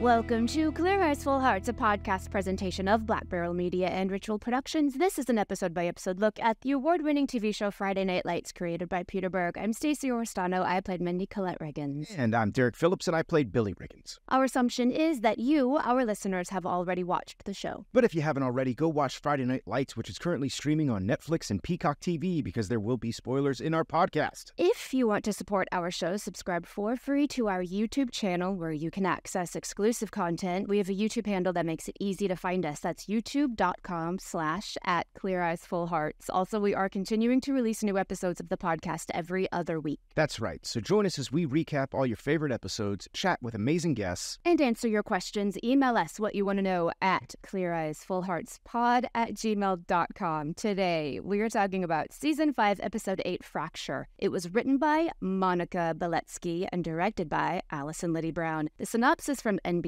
Welcome to Clear Eyes, Full Hearts, a podcast presentation of Black Barrel Media and Ritual Productions. This is an episode-by-episode look at the award-winning TV show Friday Night Lights, created by Peter Berg. I'm Stacey Oristano. I played Mindy Colette Riggins. And I'm Derek Phillips, and I played Billy Riggins. Our assumption is that you, our listeners, have already watched the show. But if you haven't already, go watch Friday Night Lights, which is currently streaming on Netflix and Peacock TV, because there will be spoilers in our podcast. If you want to support our show, subscribe for free to our YouTube channel, where you can access exclusive content. We have a YouTube handle that makes it easy to find us. That's youtube.com/@ClearEyesFullHearts. Also, we are continuing to release new episodes of the podcast every other week. That's right. So join us as we recap all your favorite episodes, chat with amazing guests, and answer your questions. Email us what you want to know at cleareyesfullheartspod@gmail.com. Today, we are talking about Season 5, Episode 8, Fracture. It was written by Monica Beletsky and directed by Allison Liddy Brown. The synopsis from NBC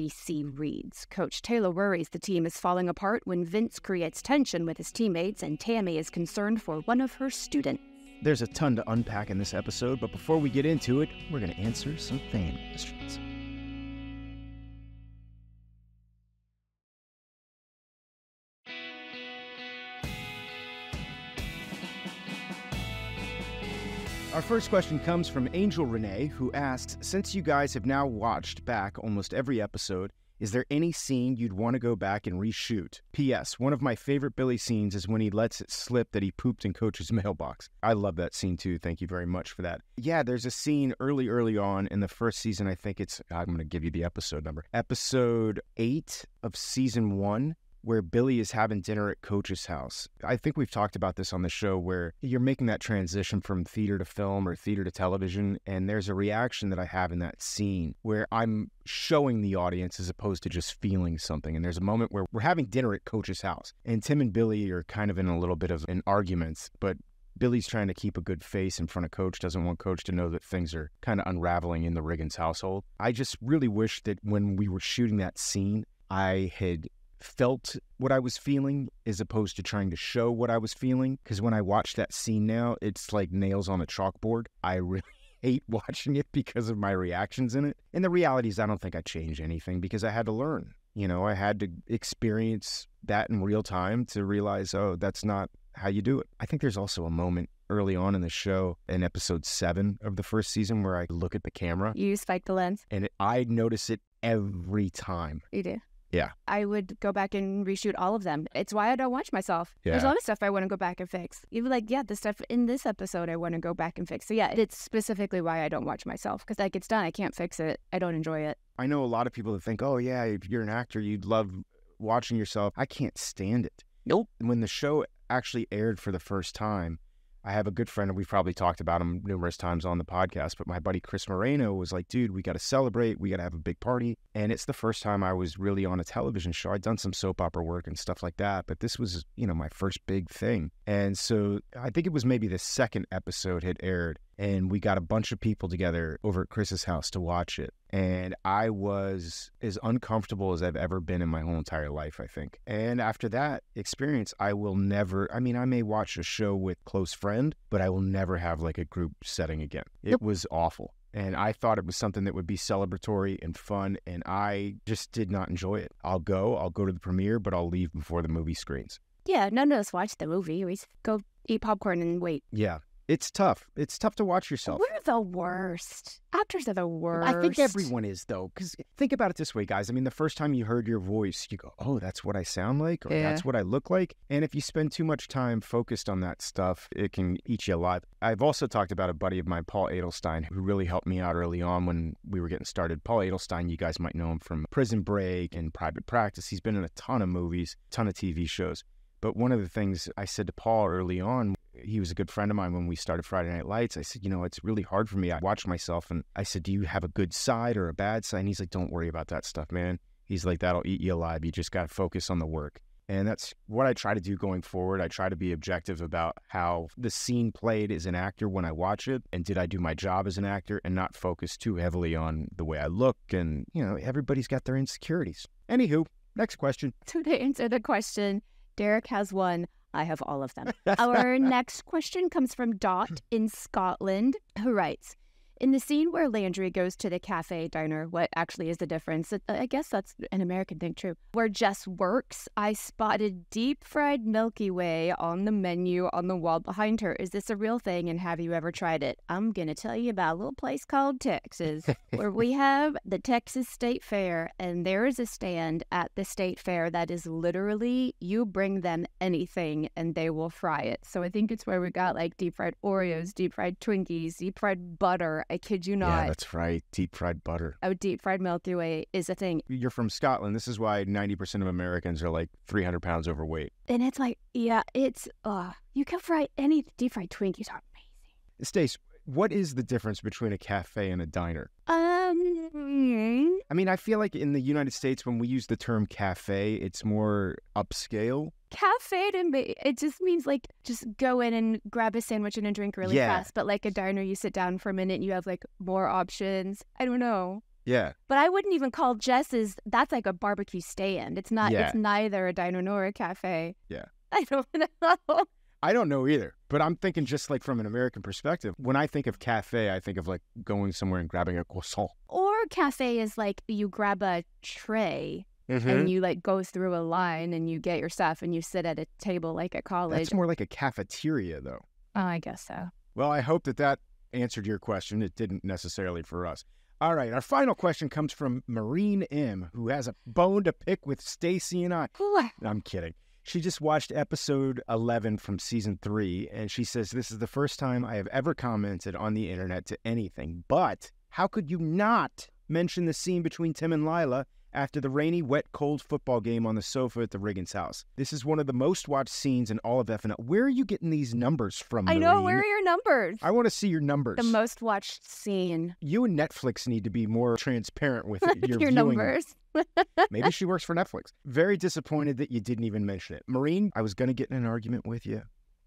reads, Coach Taylor worries the team is falling apart when Vince creates tension with his teammates and Tammy is concerned for one of her students. There's a ton to unpack in this episode, but before we get into it, we're going to answer some fan questions. Our first question comes from Angel Renee, who asks, since you guys have now watched back almost every episode, is there any scene you'd want to go back and reshoot? P.S. One of my favorite Billy scenes is when he lets it slip that he pooped in Coach's mailbox. I love that scene too. Thank you very much for that. Yeah, there's a scene early on in the first season. I think I'm going to give you the episode number. Episode 8 of Season 1. Where Billy is having dinner at Coach's house. I think we've talked about this on the show where you're making that transition from theater to film or theater to television, and there's a reaction that I have in that scene where I'm showing the audience as opposed to just feeling something. And there's a moment where we're having dinner at Coach's house, and Tim and Billy are kind of in a little bit of an argument, but Billy's trying to keep a good face in front of Coach, doesn't want Coach to know that things are kind of unraveling in the Riggins household. I just really wish that when we were shooting that scene, I had felt what I was feeling as opposed to trying to show what I was feeling. Because when I watch that scene now, it's like nails on a chalkboard. I really hate watching it because of my reactions in it. And the reality is I don't think I changed anything because I had to learn. You know, I had to experience that in real time to realize, oh, that's not how you do it. I think there's also a moment early on in the show in episode 7 of the first season where I look at the camera. You spike the lens. And I notice it every time. You do? Yeah. I would go back and reshoot all of them. It's why I don't watch myself. Yeah. There's a lot of stuff I want to go back and fix. Even the stuff in this episode I want to go back and fix. So yeah, it's specifically why I don't watch myself. Because it's done. I can't fix it. I don't enjoy it. I know a lot of people that think, oh yeah, if you're an actor, you'd love watching yourself. I can't stand it. Nope. When the show actually aired for the first time, I have a good friend, and we've probably talked about him numerous times on the podcast, but my buddy Chris Moreno was like, dude, we got to celebrate. We got to have a big party. And it's the first time I was really on a television show. I'd done some soap opera work and stuff like that, but this was, my first big thing. And so I think it was maybe the second episode had aired, and we got a bunch of people together over at Chris's house to watch it. And I was as uncomfortable as I've ever been in my whole entire life, I think. And after that experience, I will never, I may watch a show with close friend, but I will never have like a group setting again. It was awful. And I thought it was something that would be celebratory and fun, and I just did not enjoy it. I'll go to the premiere, but I'll leave before the movie screens. Yeah, none of us watch the movie. We go eat popcorn and wait. Yeah. It's tough. It's tough to watch yourself. We're the worst. Actors are the worst. I think everyone is, though, because think about it this way, guys. The first time you heard your voice, you go, oh, that's what I sound like, or that's what I look like. And if you spend too much time focused on that stuff, it can eat you alive. I've also talked about a buddy of mine, Paul Adelstein, who really helped me out early on when we were getting started. Paul Adelstein, you guys might know him from Prison Break and Private Practice. He's been in a ton of movies, ton of TV shows. But one of the things I said to Paul early on, he was a good friend of mine when we started Friday Night Lights. I said, it's really hard for me. I watch myself and I said, do you have a good side or a bad side? And he's like, don't worry about that stuff, man. He's like, that'll eat you alive. You just got to focus on the work. And that's what I try to do going forward. I try to be objective about how the scene played as an actor when I watch it. And did I do my job as an actor and not focus too heavily on the way I look? And, everybody's got their insecurities. Anywho, next question. So to answer the question, Derek has one. I have all of them. Our next question comes from Dot in Scotland, who writes, In the scene where Landry goes to the cafe diner, what actually is the difference? I guess that's an American thing, true. Where Jess works, I spotted deep-fried Milky Way on the menu on the wall behind her. Is this a real thing, and have you ever tried it? I'm going to tell you about a little place called Texas, where we have the Texas State Fair, and there is a stand at the State Fair that is literally, you bring them anything, and they will fry it. So I think it's where we got like deep-fried Oreos, deep-fried Twinkies, deep-fried butter. I kid you not. Yeah, that's right. Deep-fried butter. Oh, deep-fried Milky Way is a thing. You're from Scotland. This is why 90% of Americans are like 300 pounds overweight. And it's like, yeah, it's, you can fry any deep-fried Twinkies are amazing. Stace, what is the difference between a cafe and a diner? I mean, I feel like in the United States, when we use the term cafe, it's more upscale. Cafe to me, it just means like just go in and grab a sandwich and a drink really fast. But like a diner, you sit down for a minute and you have like more options. I don't know. Yeah. But I wouldn't even call Jess's, that's like a barbecue stand. It's not, It's neither a diner nor a cafe. Yeah. I don't know. I don't know either, but I'm thinking just like from an American perspective. When I think of cafe, I think of like going somewhere and grabbing a croissant. Or cafe is like you grab a tray and you like go through a line and you get your stuff and you sit at a table like at college. That's more like a cafeteria though. Oh, I guess so. Well, I hope that answered your question. It didn't necessarily for us. All right, our final question comes from Marine M, who has a bone to pick with Stacey and I. I'm kidding. She just watched episode 11 from season 3, and she says, this is the first time I have ever commented on the internet to anything, but how could you not mention the scene between Tim and Lila after the rainy, wet, cold football game on the sofa at the Riggins house? This is one of the most watched scenes in all of FNL. Where are you getting these numbers from, Marine? I know, where are your numbers? I want to see your numbers. The most watched scene. You and Netflix need to be more transparent with your viewing numbers. Maybe she works for Netflix. Very disappointed that you didn't even mention it. Marine, I was going to get in an argument with you,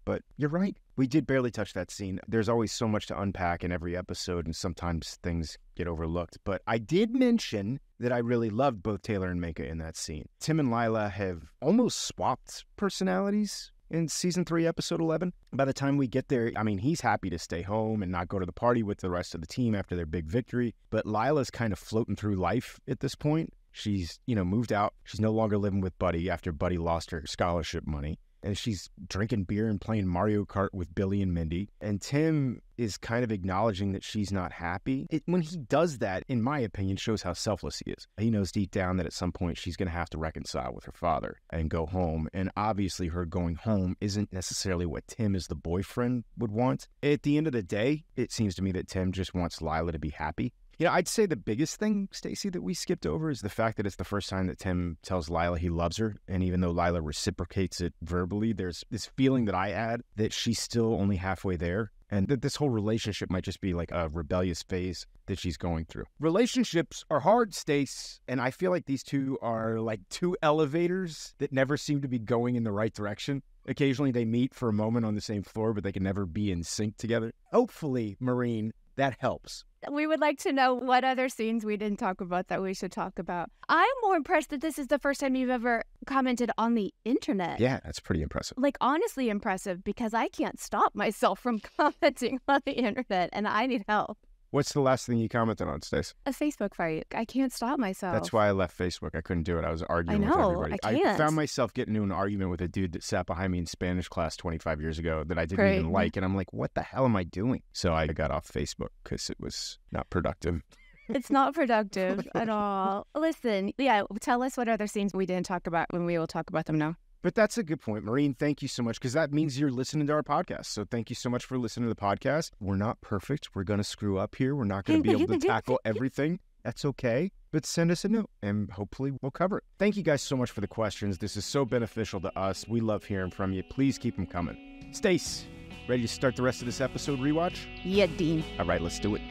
but you're right. We did barely touch that scene. There's always so much to unpack in every episode, and sometimes things get overlooked. But I did mention that I really loved both Taylor and Micah in that scene. Tim and Lila have almost swapped personalities in season 3, episode 11. By the time we get there, I mean, he's happy to stay home and not go to the party with the rest of the team after their big victory. But Lila's kind of floating through life at this point. She's, moved out. She's no longer living with Buddy after Buddy lost her scholarship money. And she's drinking beer and playing Mario Kart with Billy and Mindy. And Tim is kind of acknowledging that she's not happy. When he does that, in my opinion, shows how selfless he is. He knows deep down that at some point she's going to have to reconcile with her father and go home. And obviously her going home isn't necessarily what Tim as the boyfriend would want. At the end of the day, it seems to me that Tim just wants Lila to be happy. I'd say the biggest thing, Stacey, that we skipped over is the fact that it's the first time that Tim tells Lila he loves her. And even though Lila reciprocates it verbally, there's this feeling that I had that she's still only halfway there. And that this whole relationship might just be like a rebellious phase that she's going through. Relationships are hard, Stace. And I feel like these two are like two elevators that never seem to be going in the right direction. Occasionally they meet for a moment on the same floor, but they can never be in sync together. Hopefully, Marine, that helps. We would like to know what other scenes we didn't talk about that we should talk about. I'm more impressed that this is the first time you've ever commented on the internet. Yeah, that's pretty impressive. Like, honestly impressive, because I can't stop myself from commenting on the internet, and I need help. What's the last thing you commented on, Stace? A Facebook fight. I can't stop myself. That's why I left Facebook. I couldn't do it. I was arguing with everybody. I can't. I found myself getting into an argument with a dude that sat behind me in Spanish class 25 years ago that I didn't even like. And I'm like, what the hell am I doing? So I got off Facebook because it was not productive. It's not productive at all. Listen, tell us what other scenes we didn't talk about when we will talk about them now. But that's a good point, Marine. Thank you so much, because that means you're listening to our podcast. So thank you so much for listening to the podcast. We're not perfect. We're going to screw up here. We're not going to be able to tackle everything. That's okay. But send us a note, and hopefully we'll cover it. Thank you guys so much for the questions. This is so beneficial to us. We love hearing from you. Please keep them coming. Stace, ready to start the rest of this episode rewatch? Yeah, Dean. All right, let's do it.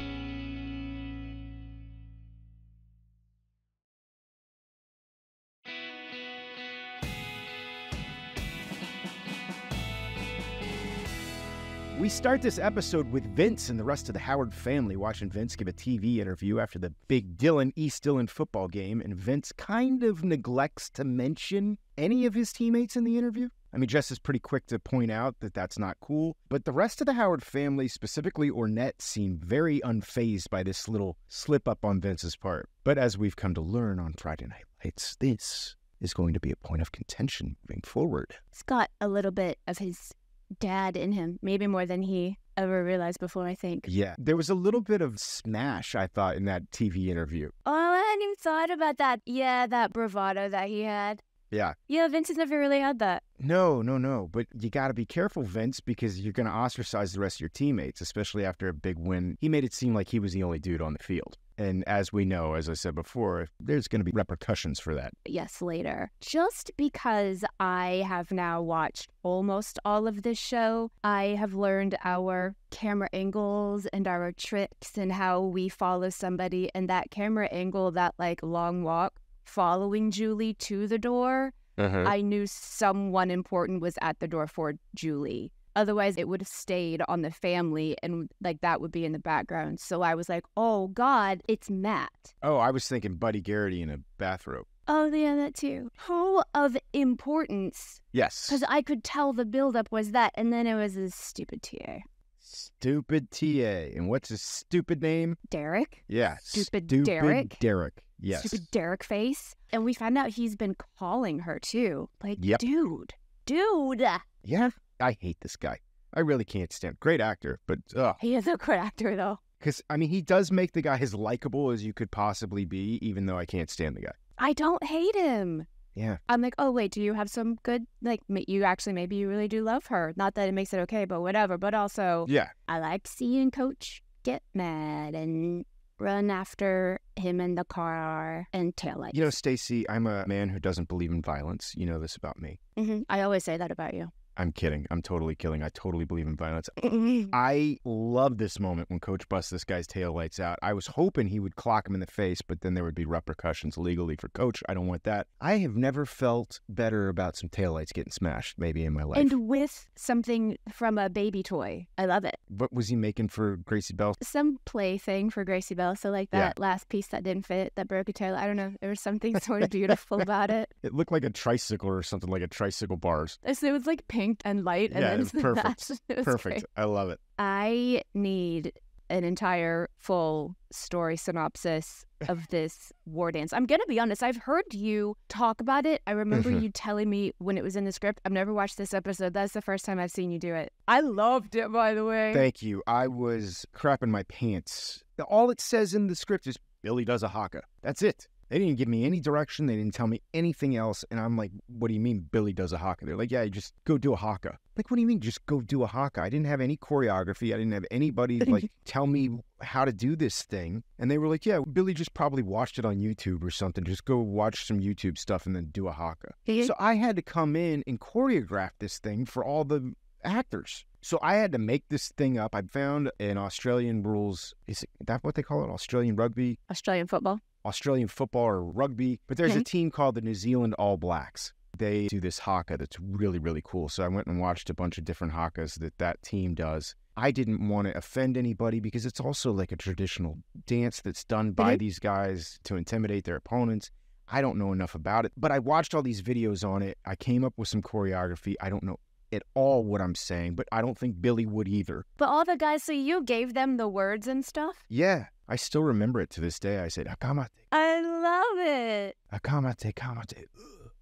We start this episode with Vince and the rest of the Howard family watching Vince give a TV interview after the big East Dillon football game, and Vince kind of neglects to mention any of his teammates in the interview. I mean, Jess is pretty quick to point out that that's not cool, but the rest of the Howard family, specifically Ornette, seem very unfazed by this little slip-up on Vince's part. But as we've come to learn on Friday Night Lights, this is going to be a point of contention moving forward. He's got a little bit of his dad in him, maybe more than he ever realized before, I think. Yeah, there was a little bit of smash, I thought, in that TV interview. Oh, I hadn't even thought about that. Yeah, that bravado that he had. Yeah. Yeah, Vince has never really had that. No. But you got to be careful, Vince, because you're going to ostracize the rest of your teammates, especially after a big win. He made it seem like he was the only dude on the field. And as we know, as I said before, there's going to be repercussions for that. Yes, later. Just because I have now watched almost all of this show, I have learned our camera angles and our tricks and how we follow somebody. And that camera angle, that like long walk following Julie to the door, I knew someone important was at the door for Julie. Otherwise, it would have stayed on the family and like that would be in the background. So I was like, oh, God, it's Matt. Oh, I was thinking Buddy Garrity in a bathrobe. Oh, yeah, that too. Who of importance? Yes. Because I could tell the buildup was that. And then it was this stupid TA. Stupid TA. And what's his stupid name? Derek? Yeah. Stupid Derek? Derek. Yes. Stupid Derek face. And we found out he's been calling her too. Like, dude. Yeah. I hate this guy. I really can't stand him. Great actor, but ugh. He is a good actor, though. Because, I mean, he does make the guy as likable as you could possibly be, even though I can't stand the guy. I don't hate him. Yeah. I'm like, oh, wait, do you have some good, like, you actually, maybe you really do love her. Not that it makes it okay, but whatever. But also, yeah, I like seeing Coach get mad and run after him in the car and taillights. You know, Stacey, I'm a man who doesn't believe in violence. You know this about me. I always say that about you. I'm kidding. I'm totally kidding. I totally believe in violence. I love this moment when Coach busts this guy's taillights out. I was hoping he would clock him in the face, but then there would be repercussions legally for Coach. I don't want that. I have never felt better about some taillights getting smashed, maybe in my life. And with something from a baby toy. I love it. What was he making for Gracie Bell? Some plaything for Gracie Bell. So like that last piece that didn't fit, that broke a tail. I don't know. There was something sort of beautiful about it. It looked like a tricycle or something, like a tricycle bars. So it was like pink and light. And then it was perfect. It was perfect. Great. I love it. I need an entire full story synopsis of this war dance. I'm going to be honest. I've heard you talk about it. I remember you telling me when it was in the script. I've never watched this episode. That's the first time I've seen you do it. I loved it, by the way. Thank you. I was crapping my pants. All it says in the script is Billy does a haka. That's it. They didn't give me any direction. They didn't tell me anything else. And I'm like, what do you mean Billy does a haka? They're like, yeah, you just go do a haka. Like, what do you mean just go do a haka? I didn't have any choreography. I didn't have anybody like tell me how to do this thing. And they were like, yeah, Billy just probably watched it on YouTube or something. Just go watch some YouTube stuff and then do a haka. So I had to come in and choreograph this thing for all the actors. So I had to make this thing up. I found an Australian rules. Is that what they call it? Australian rugby? Australian football. Australian football or rugby, but there's a team called the New Zealand All Blacks. They do this haka that's really, really cool. So I went and watched a bunch of different hakas that team does. I didn't want to offend anybody because it's also like a traditional dance that's done by these guys to intimidate their opponents. I don't know enough about it, but I watched all these videos on it. I came up with some choreography. I don't know at all what I'm saying, but I don't think Billy would either. But all the guys, so you gave them the words and stuff? Yeah. I still remember it to this day. I said, akamate. I love it. Akamate, kamate.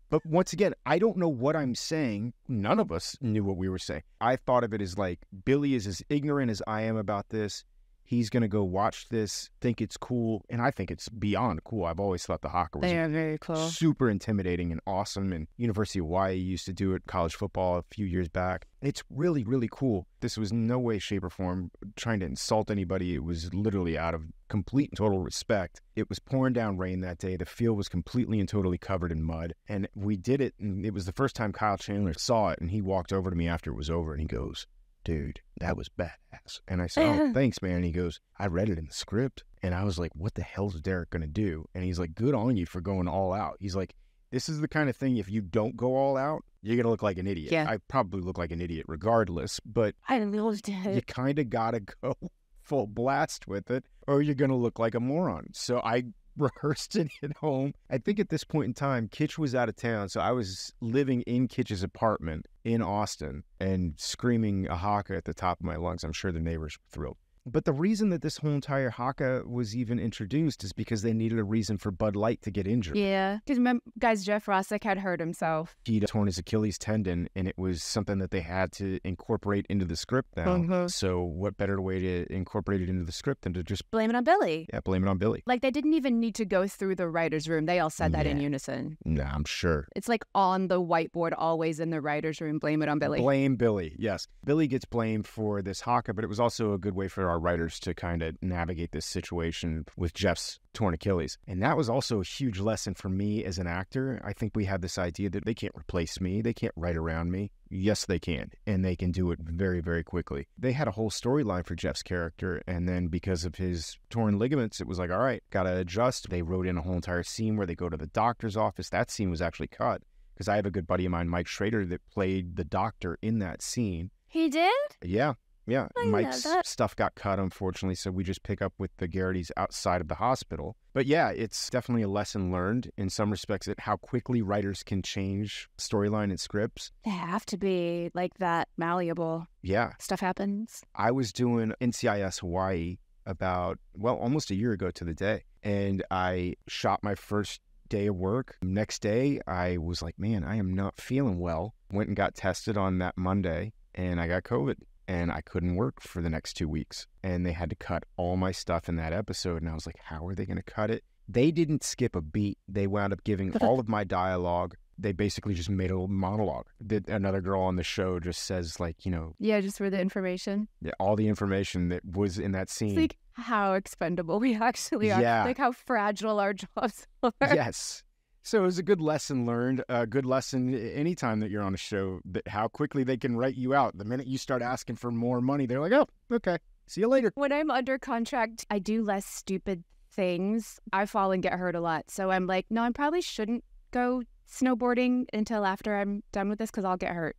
But once again, I don't know what I'm saying. None of us knew what we were saying. I thought of it as like, Billy is as ignorant as I am about this. He's going to go watch this, think it's cool, and I think it's beyond cool. I've always thought the haka was very cool, super intimidating and awesome, and University of Hawaii used to do it, college football a few years back. It's really, really cool. This was no way, shape, or form trying to insult anybody. It was literally out of complete and total respect. It was pouring down rain that day. The field was completely and totally covered in mud, and we did it, and it was the first time Kyle Chandler saw it, and he walked over to me after it was over, and he goes, dude, that was badass. And I said, oh, thanks, man. And he goes, I read it in the script. And I was like, what the hell is Derek going to do? And he's like, good on you for going all out. He's like, this is the kind of thing, if you don't go all out, you're going to look like an idiot. Yeah. I probably look like an idiot regardless, but I loved it. You kind of got to go full blast with it or you're going to look like a moron. So I rehearsed it at home. I think at this point in time, Kitch was out of town, so I was living in Kitch's apartment in Austin and screaming a haka at the top of my lungs. I'm sure the neighbors were thrilled. But the reason that this whole entire haka was even introduced is because they needed a reason for Bud Light to get injured. Yeah, because guys, Jeff Rossick had hurt himself. He'd torn his Achilles tendon, and it was something that they had to incorporate into the script now. So what better way to incorporate it into the script than to just blame it on Billy? Yeah, blame it on Billy. Like, they didn't even need to go through the writer's room. They all said that in unison. Nah, I'm sure. It's like on the whiteboard, always in the writer's room, blame it on Billy. Blame Billy, yes. Billy gets blamed for this haka, but it was also a good way for our writers to kind of navigate this situation with Jeff's torn Achilles. And that was also a huge lesson for me as an actor. I think we had this idea that they can't replace me. They can't write around me. Yes, they can. And they can do it very, very quickly. They had a whole storyline for Jeff's character. And then because of his torn ligaments, it was like, all right, got to adjust. They wrote in a whole entire scene where they go to the doctor's office. That scene was actually cut because I have a good buddy of mine, Mike Schrader, that played the doctor in that scene. He did? Yeah. Yeah, Mike's stuff got cut, unfortunately, so we just pick up with the Garrity's outside of the hospital. But yeah, it's definitely a lesson learned in some respects at how quickly writers can change storyline and scripts. They have to be like that malleable. Yeah. Stuff happens. I was doing NCIS Hawaii about, almost a year ago to the day, and I shot my first day of work. Next day, I was like, man, I am not feeling well. Went and got tested on that Monday, and I got COVID. And I couldn't work for the next 2 weeks. And they had to cut all my stuff in that episode. And I was like, how are they going to cut it? They didn't skip a beat. They wound up giving all of my dialogue. They basically just made a little monologue. Another girl on the show just says, like, Yeah, just for the information. Yeah, all the information that was in that scene. It's like how expendable we actually are. Yeah. Like how fragile our jobs are. Yes. So it was a good lesson learned, a good lesson anytime that you're on a show, that how quickly they can write you out. The minute you start asking for more money, they're like, oh, okay, see you later. When I'm under contract, I do less stupid things. I fall and get hurt a lot. So I'm like, no, I probably shouldn't go snowboarding until after I'm done with this because I'll get hurt.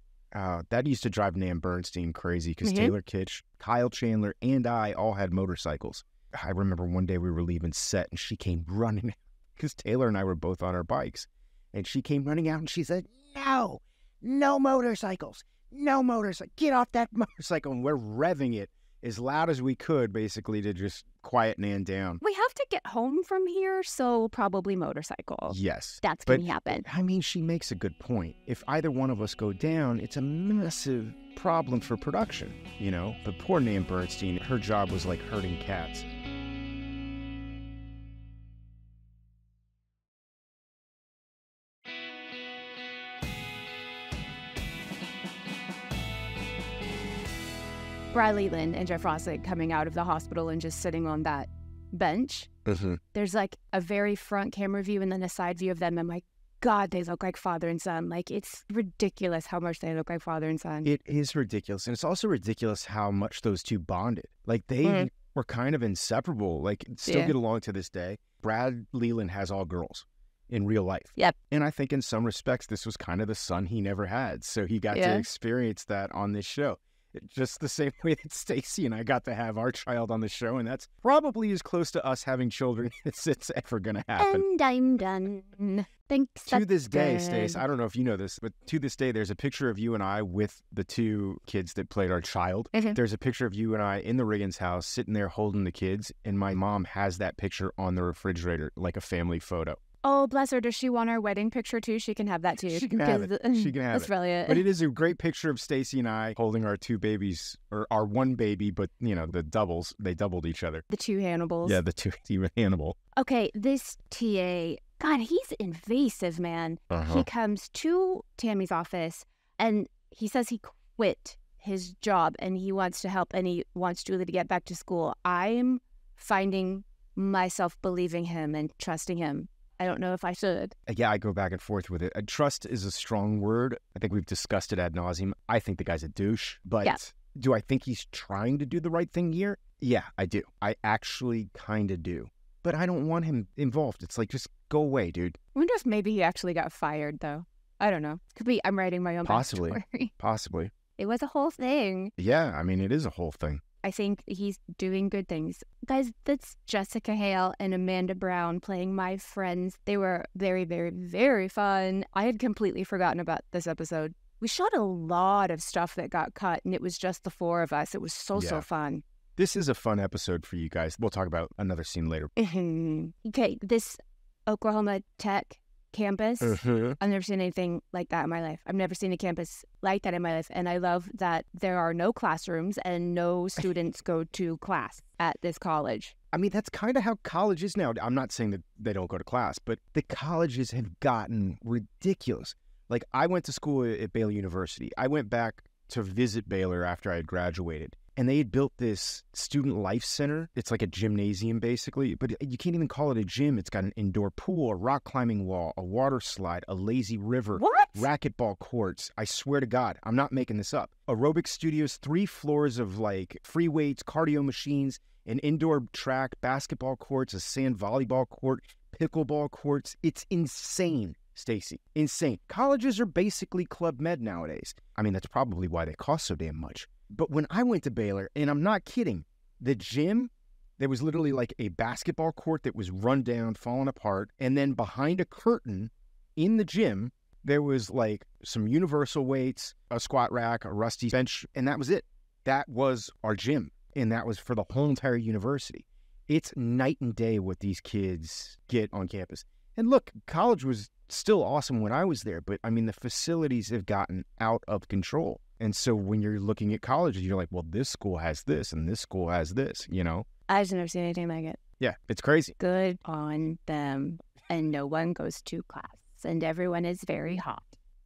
That used to drive Nan Bernstein crazy because Taylor Kitsch, Kyle Chandler, and I all had motorcycles. I remember one day we were leaving set and she came running because Taylor and I were both on our bikes. And she came running out and she said, no motorcycles, get off that motorcycle. And we're revving it as loud as we could, basically, to just quiet Nan down. We have to get home from here, so probably motorcycle. Yes. That's going to happen. I mean, she makes a good point. If either one of us go down, it's a massive problem for production, But poor Nan Bernstein, her job was like herding cats. Bry Leland and Jeff Rossick coming out of the hospital and just sitting on that bench. Mm-hmm. There's like a very front camera view and then a side view of them. I'm like, God, they look like father and son. Like, it's ridiculous how much they look like father and son. It is ridiculous. And it's also ridiculous how much those two bonded. Like, they were kind of inseparable. Like, still get along to this day. Brad Leland has all girls in real life. Yep. And I think in some respects, this was kind of the son he never had. So he got to experience that on this show. Just the same way that Stacey and I got to have our child on the show, and that's probably as close to us having children as it's ever going to happen. And I'm done. Thanks. To this day, Stace, I don't know if you know this, but to this day, there's a picture of you and I with the two kids that played our child. Mm-hmm. There's a picture of you and I in the Riggins house sitting there holding the kids, and my mom has that picture on the refrigerator like a family photo. Oh, bless her. Does she want our wedding picture, too? She can have that, too. She can have it. She can have that's it. Brilliant. But it is a great picture of Stacey and I holding our two babies, or our one baby, but, the doubles. They doubled each other. The two Hannibals. Yeah, the two Hannibal. Okay, this TA, God, he's invasive, man. Uh-huh. He comes to Tammy's office, and he says he quit his job, and he wants to help, and he wants Julie to get back to school. I'm finding myself believing him and trusting him. I don't know if I should. Yeah, I go back and forth with it. Trust is a strong word. I think we've discussed it ad nauseum. I think the guy's a douche. But do I think he's trying to do the right thing here? Yeah, I do. I actually kind of do. But I don't want him involved. It's like, just go away, dude. I wonder if maybe he actually got fired, though. I don't know. Could be I'm writing my own backstory. Possibly. It was a whole thing. Yeah, I mean, it is a whole thing. I think he's doing good things. Guys, that's Jessica Hale and Amanda Brown playing my friends. They were very, very, very fun. I had completely forgotten about this episode. We shot a lot of stuff that got cut, and it was just the four of us. It was so fun. This is a fun episode for you guys. We'll talk about another scene later. Okay, this Oklahoma Tech campus, I've never seen anything like that in my life. I've never seen a campus like that in my life. And I love that there are no classrooms and no students go to class at this college. I mean, that's kind of how college is now. I'm not saying that they don't go to class, but the colleges have gotten ridiculous. Like, I went to school at Baylor University. I went back to visit Baylor after I had graduated. And they had built this student life center. It's like a gymnasium, basically. But you can't even call it a gym. It's got an indoor pool, a rock climbing wall, a water slide, a lazy river, racquetball courts. I swear to God, I'm not making this up. Aerobic studios, 3 floors of like free weights, cardio machines, an indoor track, basketball courts, a sand volleyball court, pickleball courts. It's insane, Stacey. Insane. Colleges are basically Club Med nowadays. I mean, that's probably why they cost so damn much. But when I went to Baylor, and I'm not kidding, the gym, there was literally like a basketball court that was run down, falling apart. And then behind a curtain in the gym, there was like some universal weights, a squat rack, a rusty bench, and that was it. That was our gym. And that was for the whole entire university. It's night and day what these kids get on campus. And look, college was still awesome when I was there, but I mean, the facilities have gotten out of control. And so when you're looking at colleges, you're like, well, this school has this and this school has this, you know? I've never seen anything like it. Yeah, it's crazy. Good on them. And no one goes to class. And everyone is very hot.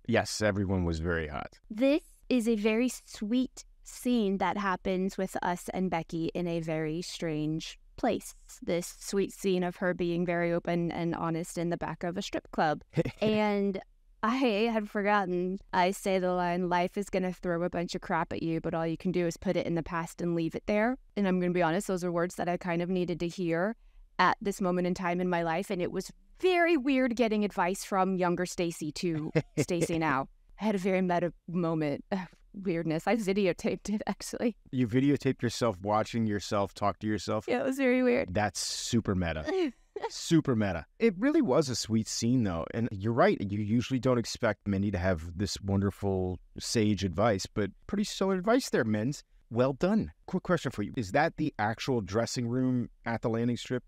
Yes, everyone was very hot. This is a very sweet scene that happens with us and Becky in a very strange place. This sweet scene of her being very open and honest in the back of a strip club. And I had forgotten. I say the line, life is going to throw a bunch of crap at you, but all you can do is put it in the past and leave it there. And I'm going to be honest, those are words that I kind of needed to hear at this moment in time in my life. And it was very weird getting advice from younger Stacey to Stacey now. I had a very meta moment of weirdness. I videotaped it, actually. You videotaped yourself watching yourself talk to yourself? Yeah, it was very weird. That's super meta. Super meta. It really was a sweet scene, though. And you're right. You usually don't expect Mindy to have this wonderful sage advice, but pretty solid advice there, Men's. Well done. Quick question for you. Is that the actual dressing room at the landing strip?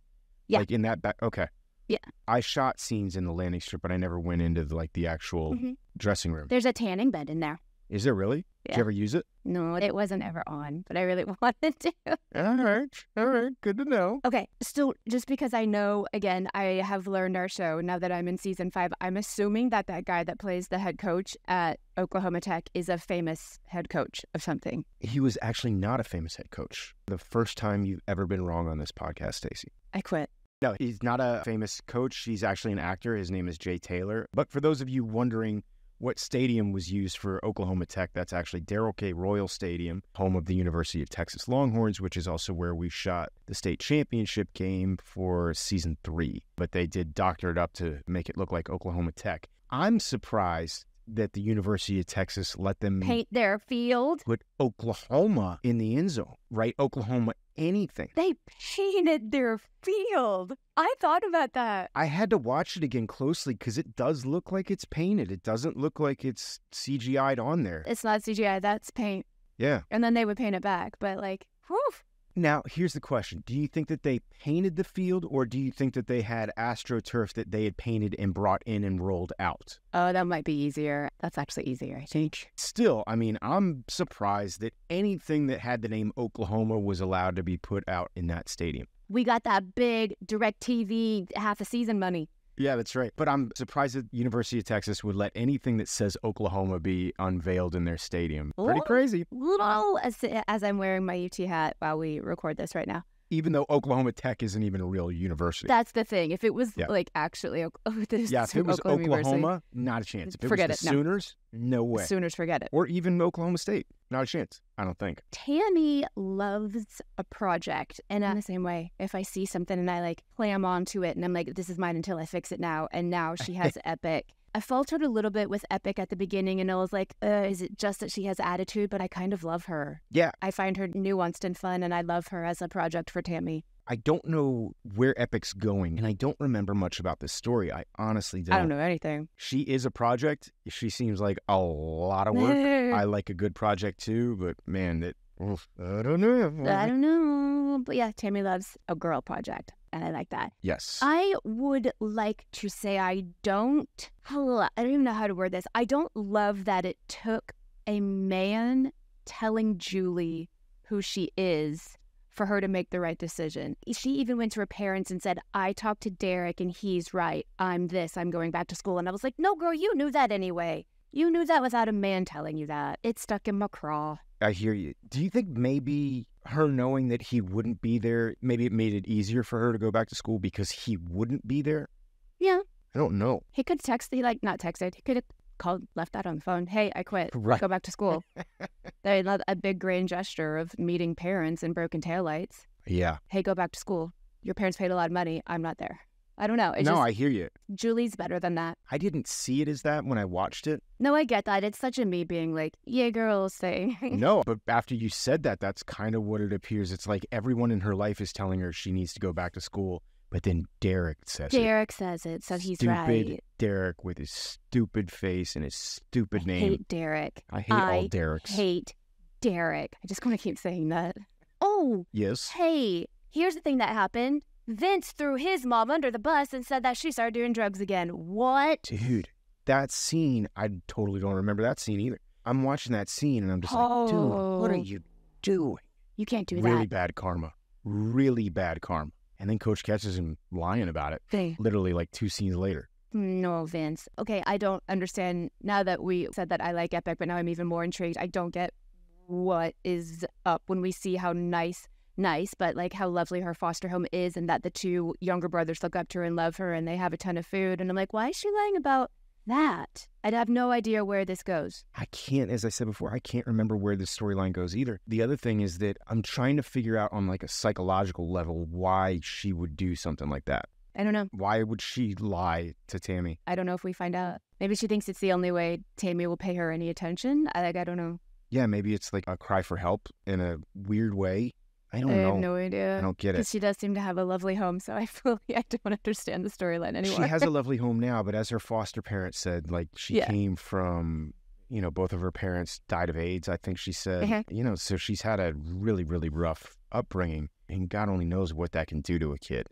Yeah. Like in that back? Okay. Yeah. I shot scenes in the landing strip, but I never went into the actual dressing room. There's a tanning bed in there. Is there really? Yeah. Did you ever use it? No, it wasn't ever on, but I really wanted to. All right. Good to know. Okay, still, just because I know, again, I have learned our show, now that I'm in season 5, I'm assuming that guy that plays the head coach at Oklahoma Tech is a famous head coach of something. He was actually not a famous head coach. The first time you've ever been wrong on this podcast, Stacey. I quit. No, he's not a famous coach. He's actually an actor. His name is Jay Taylor. But for those of you wondering what stadium was used for Oklahoma Tech, that's actually Darrell K. Royal Stadium, home of the University of Texas Longhorns, which is also where we shot the state championship game for season 3. But they did doctor it up to make it look like Oklahoma Tech. I'm surprised that the University of Texas let them paint their field. Put Oklahoma in the end zone, right? Oklahoma anything. They painted their field. I thought about that. I had to watch it again closely because it does look like it's painted. It doesn't look like it's CGI'd on there. It's not CGI, that's paint. Yeah. And then they would paint it back, but whew. Now, here's the question. Do you think that they painted the field, or do you think that they had AstroTurf that they had painted and brought in and rolled out? Oh, that might be easier. That's actually easier, I think. Still, I mean, I'm surprised that anything that had the name Oklahoma was allowed to be put out in that stadium. We got that big DirecTV half a season money. Yeah, that's right. But I'm surprised that University of Texas would let anything that says Oklahoma be unveiled in their stadium. Pretty crazy. Little as I'm wearing my UT hat while we record this right now. Even though Oklahoma Tech isn't even a real university. That's the thing. If it was actually if it was Oklahoma, not a chance. If it was the Sooners, no way. Sooners, forget it. Or even Oklahoma State, not a chance, I don't think. Tammy loves a project, and in the same way, if I see something and I clam onto it, and I'm like, this is mine until I fix it now, and now she has Epic. I faltered a little bit with Epic at the beginning, and I was like, is it just that she has attitude? But I kind of love her. Yeah. I find her nuanced and fun, and I love her as a project for Tammy. I don't know where Epic's going, and I don't remember much about this story. I honestly don't. I don't know anything. She is a project. She seems like a lot of work. I like a good project too, but man, I don't know. But yeah, Tammy loves a girl project, and I like that. Yes. I would like to say I don't even know how to word this. I don't love that it took a man telling Julie who she is for her to make the right decision. She even went to her parents and said, I talked to Derek and he's right. I'm going back to school. And I was like, no, girl, you knew that anyway. You knew that without a man telling you that. It stuck in my craw. I hear you. Do you think maybe her knowing that he wouldn't be there, maybe it made it easier for her to go back to school because he wouldn't be there? Yeah. I don't know. He could not texted. He could have called, left that on the phone. Hey, I quit. Right. Go back to school. They love a big grand gesture of meeting parents and broken taillights. Yeah. Hey, go back to school. Your parents paid a lot of money. I'm not there. I don't know. I hear you. Julie's better than that. I didn't see it as that when I watched it. No, I get that. It's such a me being like, yeah, girls thing. No, but after you said that, that's kind of what it appears. It's like everyone in her life is telling her she needs to go back to school, but then Derek says it. Derek says it, so he's right. Stupid Derek with his stupid face and his stupid name. I hate Derek. I hate all Dereks. I hate Derek. I just want to keep saying that. Oh. Yes. Hey, here's the thing that happened. Vince threw his mom under the bus and said that she started doing drugs again. What? Dude, that scene, I totally don't remember that scene either. I'm watching that scene and I'm just like, dude, what are you doing? You can't do that. Really bad karma. Really bad karma. And then Coach catches him lying about it. Literally like 2 scenes later. No, Vince. Okay, I don't understand. Now that we said that I like Epic, but now I'm even more intrigued. I don't get what is up when we see how nice, but like how lovely her foster home is and that the 2 younger brothers look up to her and love her and they have a ton of food. And I'm like, why is she lying about that? I have no idea where this goes. As I said before, I can't remember where this storyline goes either. The other thing is that I'm trying to figure out on like a psychological level why she would do something like that. I don't know. Why would she lie to Tammy? I don't know if we find out. Maybe she thinks it's the only way Tammy will pay her any attention. I don't know. Yeah, maybe it's like a cry for help in a weird way. I don't know. I have no idea. I don't get it. Because she does seem to have a lovely home, so I don't understand the storyline anymore. She has a lovely home now, but as her foster parents said, like she came from, both of her parents died of AIDS, I think she said. So she's had a really, really rough upbringing. And God only knows what that can do to a kid,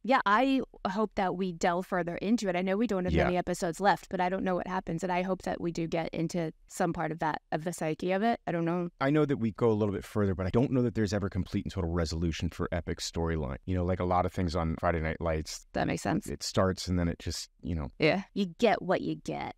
Yeah, I hope that we delve further into it. I know we don't have many episodes left, but I don't know what happens. And I hope that we do get into some part of that, of the psyche of it. I don't know. I know that we go a little bit further, but I don't know that there's ever complete and total resolution for Epic's storyline. Like a lot of things on Friday Night Lights. That makes sense. It starts and then it just, Yeah, you get what you get.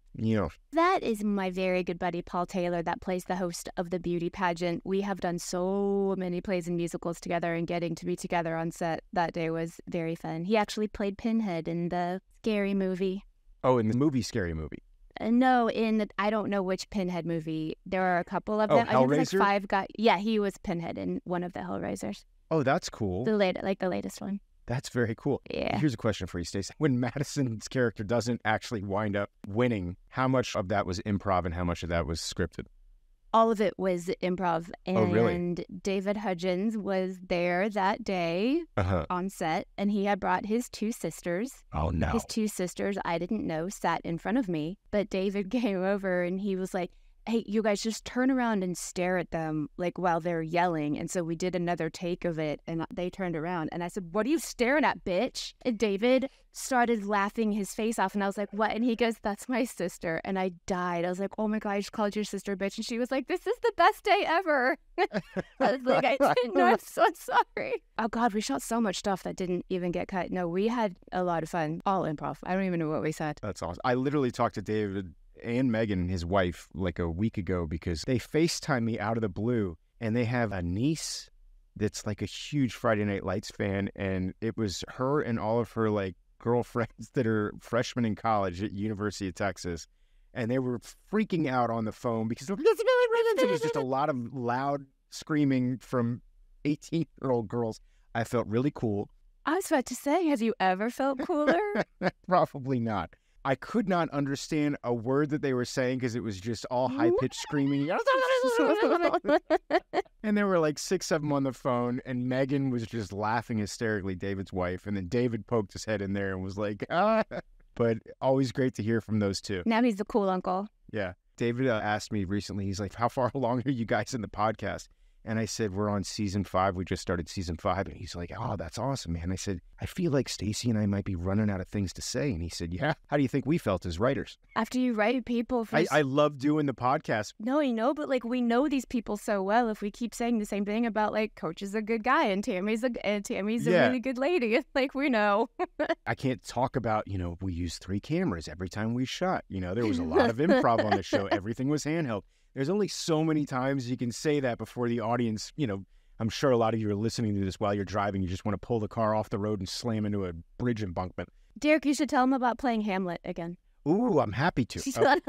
That is my very good buddy, Paul Taylor, that plays the host of the beauty pageant. We have done so many plays and musicals together, and getting to be together on set that day was very fun. He actually played Pinhead in the Scary Movie. Oh, in the movie Scary Movie? No, I don't know which Pinhead movie. There are a couple of them. Hellraiser? I think it's like 5 guys. Yeah, he was Pinhead in one of the Hellraisers. Oh, that's cool. The latest one. That's very cool. Yeah. Here's a question for you, Stacey. When Madison's character doesn't actually wind up winning, how much of that was improv and how much of that was scripted? All of it was improv. And oh, really? David Hudgens was there that day on set, and he had brought his 2 sisters. Oh, no. His 2 sisters, I didn't know, sat in front of me. But David came over, and he was like, hey, you guys just turn around and stare at them like while they're yelling. And so we did another take of it, and they turned around. And I said, what are you staring at, bitch? And David started laughing his face off, and I was like, what? And he goes, that's my sister. And I died. I was like, oh my God, I just called your sister a bitch. And she was like, this is the best day ever. I was like, I didn't know. I'm so sorry. Oh God, we shot so much stuff that didn't even get cut. No, we had a lot of fun. All improv. I don't even know what we said. That's awesome. I literally talked to David and Megan, his wife, like a week ago because they FaceTime me out of the blue, and they have a niece that's like a huge Friday Night Lights fan, and it was her and all of her like girlfriends that are freshmen in college at University of Texas, and they were freaking out on the phone because it was just a lot of loud screaming from 18-year-old girls. I felt really cool. I was about to say, have you ever felt cooler? Probably not. I could not understand a word that they were saying because it was just all high-pitched screaming. And there were like 6 of them on the phone, and Megan was just laughing hysterically, David's wife. And then David poked his head in there and was like, ah. But always great to hear from those two. Now he's the cool uncle. Yeah. David asked me recently, he's like, how far along are you guys in the podcast? And I said, we're on season 5. We just started season 5. And he's like, oh, that's awesome, man. I said, I feel like Stacey and I might be running out of things to say. And he said, yeah. How do you think we felt as writers? After you write people for... I love doing the podcast. No, but like we know these people so well. If we keep saying the same thing about like Coach is a good guy and Tammy's a really good lady, it's like we know. I can't talk about, we used 3 cameras every time we shot. There was a lot of improv on the show. Everything was handheld. There's only so many times you can say that before the audience, I'm sure a lot of you are listening to this while you're driving. You just want to pull the car off the road and slam into a bridge embankment. Derek, you should tell him about playing Hamlet again. Ooh, I'm happy to.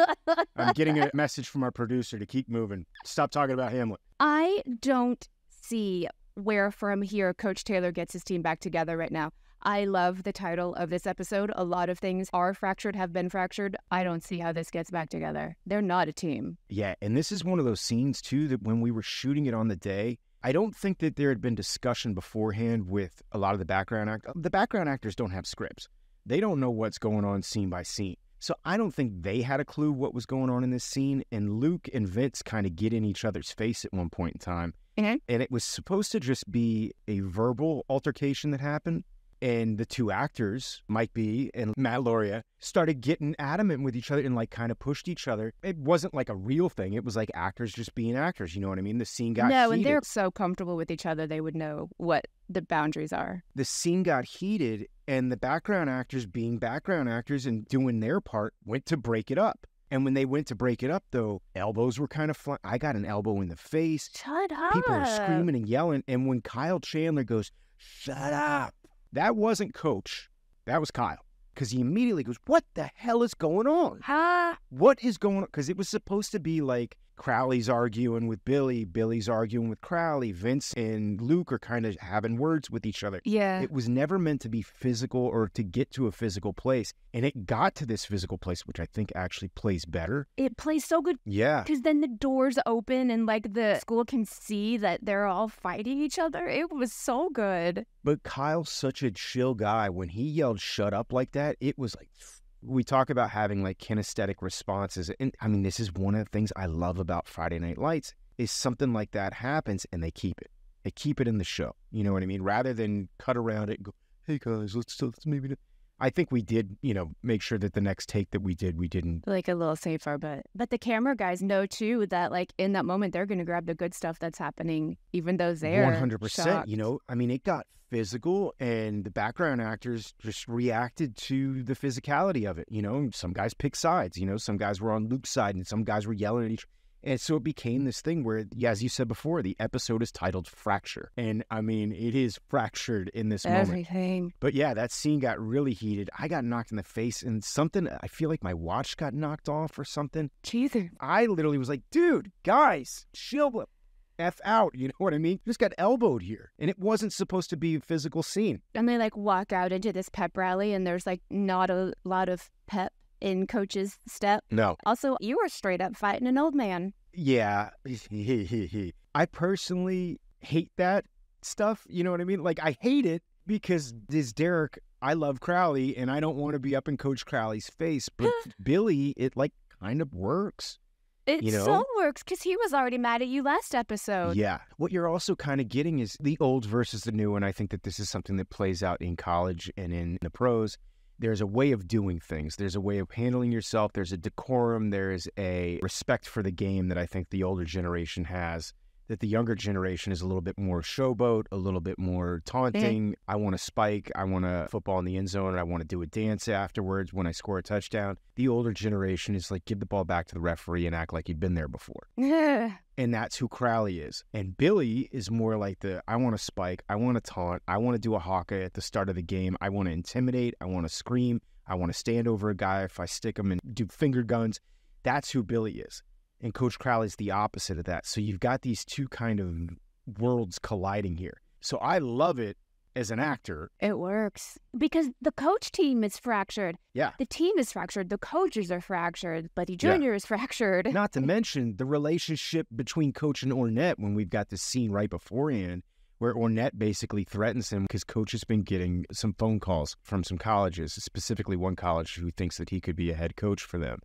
I'm getting a message from our producer to keep moving. Stop talking about Hamlet. I don't see where from here Coach Taylor gets his team back together right now. I love the title of this episode. A lot of things are fractured, have been fractured. I don't see how this gets back together. They're not a team. Yeah, and this is one of those scenes, too, that when we were shooting it on the day, I don't think that there had been discussion beforehand with a lot of the background actors. The background actors don't have scripts. They don't know what's going on scene by scene. So I don't think they had a clue what was going on in this scene. And Luke and Vince kind of get in each other's face at one point in time. Mm-hmm. And it was supposed to just be a verbal altercation that happened. And the 2 actors, Mike B and Matt Lauria, started getting adamant with each other and like kind of pushed each other. It wasn't like a real thing. It was like actors just being actors. You know what I mean? The scene got heated. No, and they're so comfortable with each other, they would know what the boundaries are. The scene got heated, and the background actors, being background actors and doing their part, went to break it up. And when they went to break it up, though, elbows were kind of flying. I got an elbow in the face. Shut up. People were screaming and yelling. And when Kyle Chandler goes, shut up. That wasn't Coach. That was Kyle. Because he immediately goes, what the hell is going on? Huh? What is going on? Because it was supposed to be like Crowley's arguing with Billy. Billy's arguing with Crowley. Vince and Luke are kind of having words with each other. Yeah. It was never meant to be physical or to get to a physical place. And it got to this physical place, which I think actually plays better. It plays so good. Yeah. Because then the doors open and like the school can see that they're all fighting each other. It was so good. But Kyle's such a chill guy. When he yelled shut up like that, it was like... We talk about having like kinesthetic responses. And I mean, this is one of the things I love about Friday Night Lights is something like that happens and they keep it. They keep it in the show. You know what I mean? Rather than cut around it and go, hey guys, let's maybe... I think we did, make sure that the next take that we didn't... Like a little safer, but the camera guys know too that like in that moment, they're going to grab the good stuff that's happening, even though they're 100%, shocked. It got physical and the background actors just reacted to the physicality of it. Some guys picked sides, some guys were on Luke's side and some guys were yelling at each other. And so it became this thing where, as you said before, the episode is titled Fracture. And I mean, it is fractured in this Everything. moment. But yeah, that scene got really heated. I got knocked in the face and I feel like my watch got knocked off or something. Jesus. I literally was like, dude, guys, chill F out. You know what I mean? Just got elbowed here. And it wasn't supposed to be a physical scene. And they like walk out into this pep rally and there's like not a lot of pep in Coach's step. No. Also, you were straight up fighting an old man. Yeah. I personally hate that stuff. You know what I mean? Like, I hate it because this Derek, I love Crowley and I don't want to be up in Coach Crowley's face. But Billy, it like kind of works. It so works because he was already mad at you last episode. Yeah. What you're also kind of getting is the old versus the new. And I think that this is something that plays out in college and in the pros. There's a way of doing things. There's a way of handling yourself. There's a decorum. There's a respect for the game that I think the older generation has, that the younger generation is a little bit more showboat, a little bit more taunting. I want to spike. I want to football in the end zone, and I want to do a dance afterwards when I score a touchdown. The older generation is like, give the ball back to the referee and act like you've been there before. And that's who Crowley is. And Billy is more like I want to spike, I want to taunt, I want to do a haka at the start of the game, I want to intimidate, I want to scream, I want to stand over a guy if I stick him and do finger guns. That's who Billy is. And Coach Crowley's the opposite of that. So you've got these two kind of worlds colliding here. So I love it as an actor. It works. Because the coach team is fractured. Yeah. The team is fractured. The coaches are fractured. Buddy Jr. is fractured. Not to mention the relationship between Coach and Ornette when we've got this scene right beforehand where Ornette basically threatens him because Coach has been getting some phone calls from some colleges, specifically one college who thinks that he could be a head coach for them.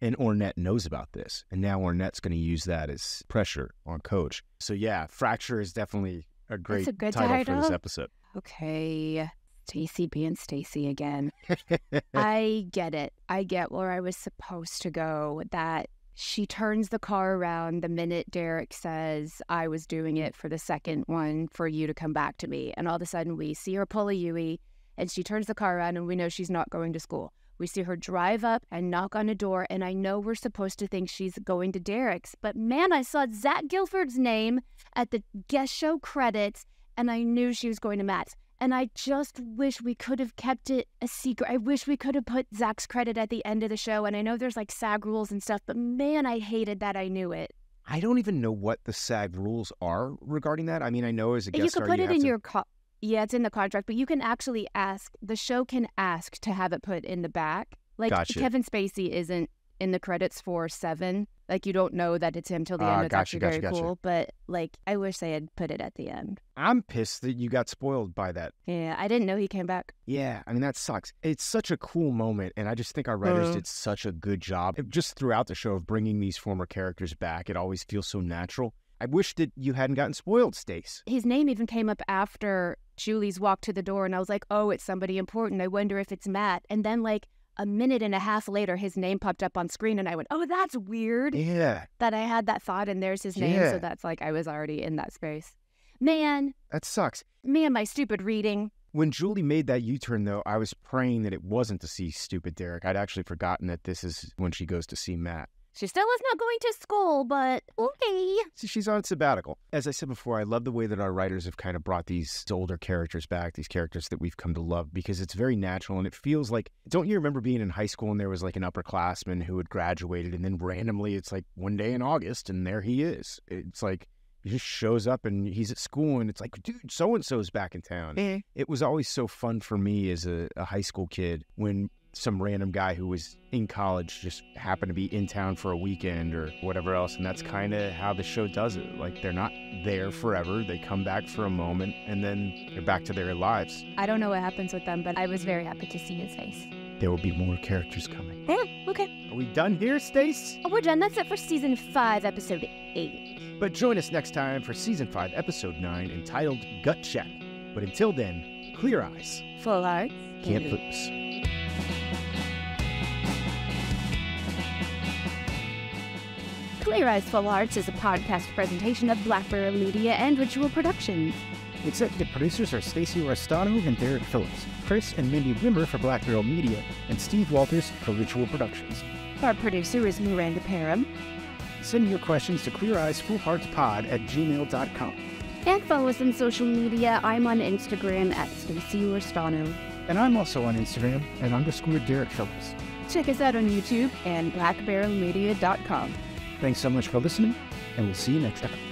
And Ornette knows about this. And now Ornette's going to use that as pressure on Coach. So yeah, Fracture is definitely a great title for this episode. Okay. Stacey being Stacey again. I get it. I get where I was supposed to go, that she turns the car around the minute Derek says, I was doing it for the second one for you to come back to me. And all of a sudden we see her pull a Yui and she turns the car around and we know she's not going to school. We see her drive up and knock on a door, and I know we're supposed to think she's going to Derek's, but man, I saw Zach Gilford's name at the guest show credits, and I knew she was going to Matt's. And I just wish we could have kept it a secret. I wish we could have put Zach's credit at the end of the show, and I know there's like SAG rules and stuff, but man, I hated that I knew it. I don't even know what the SAG rules are regarding that. I mean, I know as a guest star, you could put it in your yeah, it's in the contract, but you can actually ask, the show can ask to have it put in the back. Like, Gotcha. Kevin Spacey isn't in the credits for 7. Like, you don't know that it's him till the end. It's actually very cool. But, like, I wish they had put it at the end. I'm pissed that you got spoiled by that. Yeah, I didn't know he came back. Yeah, I mean, that sucks. It's such a cool moment, and I just think our writers did such a good job just throughout the show of bringing these former characters back. It always feels so natural. I wish that you hadn't gotten spoiled, Stace. His name even came up after Julie's walk to the door, and I was like, oh, it's somebody important. I wonder if it's Matt. And then, like, a minute and a half later, his name popped up on screen, and I went, oh, that's weird. Yeah. That I had that thought, and there's his name, so that's like I was already in that space. Man. That sucks. Man, my stupid reading. When Julie made that U-turn, though, I was praying that it wasn't to see stupid Derek. I'd actually forgotten that this is when she goes to see Matt. She still is not going to school, but okay. So she's on sabbatical. As I said before, I love the way that our writers have kind of brought these older characters back, these characters that we've come to love, because it's very natural and it feels like, don't you remember being in high school and there was like an upperclassman who had graduated and then randomly it's like one day in August and there he is. It's like he just shows up and he's at school and it's like, dude, so-and-so's back in town. It was always so fun for me as a high school kid when some random guy who was in college just happened to be in town for a weekend or whatever else. And that's kind of how the show does it. Like, they're not there forever. They come back for a moment and then they're back to their lives. I don't know what happens with them, but I was very happy to see his face. There will be more characters coming. Yeah, okay. Are we done here, Stace? Oh, we're done. That's it for Season 5, Episode 8. But join us next time for Season 5, Episode 9, entitled Gut Check. But until then, clear eyes. Full hearts. Can't lose. Clear Eyes Full Hearts is a podcast presentation of Black Barrel Media and Ritual Productions. Executive producers are Stacey Restano and Derek Phillips, Chris and Mindy Wimmer for Black Barrel Media, and Steve Walters for Ritual Productions. Our producer is Miranda Parham. Send your questions to cleareyesfullheartspod@gmail.com. And follow us on social media. I'm on Instagram at Stacey Restano. And I'm also on Instagram at _Derek Phillips. Check us out on YouTube and blackbarrelmedia.com. Thanks so much for listening, and we'll see you next episode.